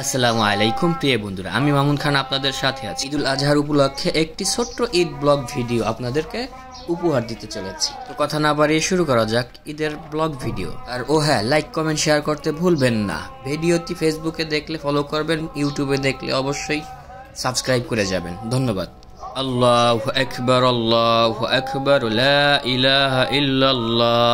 আসসালামু আলাইকুম প্রিয় বন্ধুরা, আমি মামুন খান আপনাদের সাথে আছি। ঈদুল আজহার উপলক্ষে একটি ছোট্ট ঈদ ব্লগ ভিডিও আপনাদেরকে উপহার দিতে চলেছি। তো কথা না বাড়িয়ে শুরু করা যাক ঈদের ব্লগ ভিডিও। আর হ্যাঁ, লাইক কমেন্ট শেয়ার করতে ভুলবেন না। ভিডিওটি ফেসবুকে দেখলে ফলো করবেন, ইউটিউবে দেখলে অবশ্যই সাবস্ক্রাইব করে যাবেন। ধন্যবাদ। আল্লাহু আকবার, আল্লাহু আকবার, লা ইলাহা ইল্লাল্লাহ,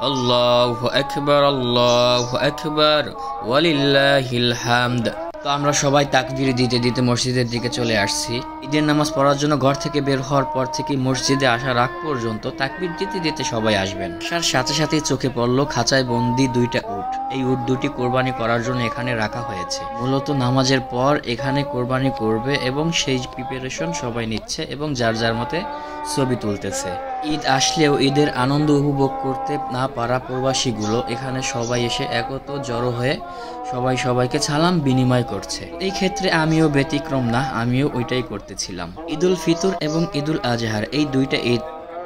আল্লাহু আকবার, আল্লাহু আকবার, ওয়ালিল্লাহিল হামদ। তো আমরা সবাই তাকবীর দিতে দিতে মসজিদের দিকে চলে আসছি। ঈদের নামাজ পড়ার জন্য ঘর থেকে বের হওয়ার পর থেকে মসজিদে আসার আগ পর্যন্ত তাকবীর দিতে দিতে সবাই আসবেন। আসার সাথে সাথেই চোখে পড়লো খাঁচায় বন্দি দুইটা উট। এই উট দুটি কোরবানি করার জন্য এখানে রাখা হয়েছে। মূলত নামাজের পর এখানে কোরবানি করবে এবং সেই প্রিপারেশন সবাই নিচ্ছে এবং যার যার মতে ছবি তুলতেছে। ঈদ আসলেও ঈদের আনন্দ উপভোগ করতে না পারা প্রবাসীগুলো এখানে সবাই এসে একত্র জড়ো হয়ে সবাই সবাইকে সালাম বিনিময় করছে। এই ক্ষেত্রে আমিও ব্যতিক্রম না, আমিও ওইটাই করতেছিলাম। ঈদুল ফিতর এবং ঈদুল আজহার এই দুইটা ঈদ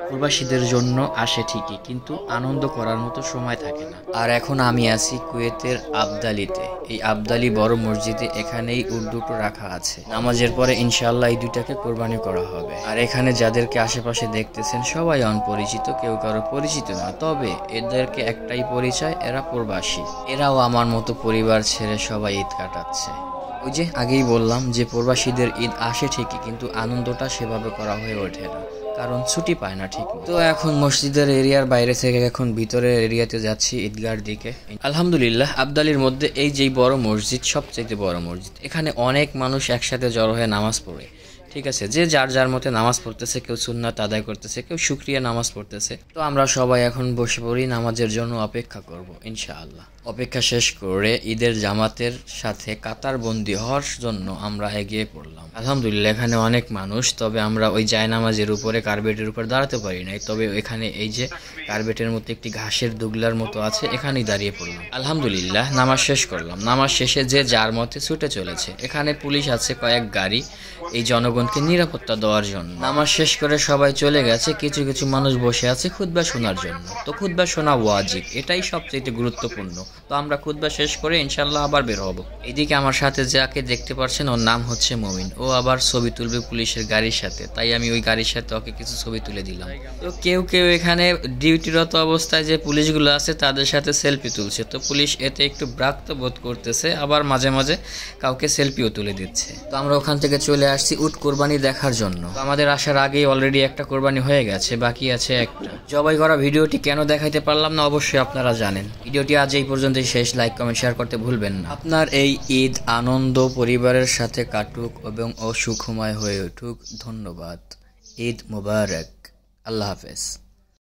প্রবাসীদের জন্য আসে ঠিকই, কিন্তু আনন্দ করার মতো সময় থাকে না। আর এখন আমি আছি কুয়েতের আবদালিতে। এই আবদালি বড় মসজিদে এখানেই উট দুটো রাখা আছে। নামাজের পরে ইনশাআল্লাহ এই দুইটাকে কোরবানি করা হবে। আর এখানে যাদেরকে আশেপাশে দেখতেছেন সবাই অপরিচিত, কেউ কারো পরিচিত না, তবে এদেরকে একটাই পরিচয়, এরা প্রবাসী। এরাও আমার মতো পরিবার ছেড়ে সবাই ঈদ কাটাচ্ছে। ওই যে আগেই বললাম যে প্রবাসীদের ঈদ আসে ঠিকই, কিন্তু আনন্দটা সেভাবে করা হয়ে ওঠে না, কারণ ছুটি পায় না ঠিক। তো এখন মসজিদের এরিয়ার বাইরে থেকে এখন ভিতরের এরিয়াতে যাচ্ছি ঈদগাহর দিকে। আলহামদুলিল্লাহ, আবদালির মধ্যে এই যেই বড় মসজিদ সবচেয়ে বড় মসজিদ। এখানে অনেক মানুষ একসাথে জড়ো হয়ে নামাজ পড়ে। ঠিক আছে, যে যার যার মতে নামাজ পড়তেছে, কেউ সুন্নাত আদায় করতেছে, কেউ শুকরিয়া নামাজ পড়তেছে। তো আমরা সবাই এখন বসে পড়ি, নামাজের জন্য অপেক্ষা করব ইনশাআল্লাহ। অপেক্ষা শেষ করে ঈদের জামাতের সাথে কাতারবন্দি হওয়ার জন্য আমরা এগিয়ে পড়লাম। আলহামদুলিল্লাহ, এখানে অনেক মানুষ, তবে আমরা ওই জায়নামাজের উপরে কার্পেটের উপর দাঁড়াতে পারি নাই। তবে এখানে এই যে কার্পেটের মতো একটি ঘাসের দুগলার মতো আছে, এখানেই দাঁড়িয়ে পড়লাম। আলহামদুলিল্লাহ, নামাজ শেষ করলাম। নামাজ শেষে যে যার মতে ছুটে চলেছে। এখানে পুলিশ আছে কয়েক গাড়ি এই জনগণকে নিরাপত্তা দেওয়ার জন্য। নামাজ শেষ করে সবাই চলে গেছে, কিছু কিছু মানুষ বসে আছে খুতবা শোনার জন্য। তো খুতবা শোনা ওয়াজিব, এটাই সবচেয়ে গুরুত্বপূর্ণ। তো আমরা খুতবা শেষ করে ইনশাআল্লাহ আবার বের হব। এদিকে আমার সাথে যাকে দেখতে পাচ্ছেন ওর নাম হচ্ছে মমিন। ও আবার ছবি তুলবে পুলিশের গাড়ির সাথে, তাই আমি ওই গাড়ির সাথে ওকে কিছু ছবি তুলে দিলাম। তো কেউ কেউ এখানে ডিউটিরত অবস্থায় যে পুলিশগুলো আছে তাদের সাথে সেলফি তুলছে। তো পুলিশ এতে একটু বিরক্ত বোধ করতেছে, আবার মাঝে মাঝে কাউকে সেলফিও তুলে দিচ্ছে। তো আমরা ওখান থেকে চলে আসছি উট কোরবানি দেখার জন্য। আমাদের আসার আগেই অলরেডি একটা কোরবানি হয়ে গেছে, বাকি আছে একটা। জবাই করা ভিডিওটি কেন দেখাইতে পারলাম না অবশ্যই আপনারা জানেন। ভিডিওটি আজ এই পর্যন্তই শেষ। লাইক কমেন্ট শেয়ার করতে ভুলবেন না। আপনার এই ঈদ আনন্দ পরিবারের সাথে কাটুক এবং সুখময় হয়ে উঠুক। ধন্যবাদ। ঈদ মুবারক। আল্লাহ হাফেজ।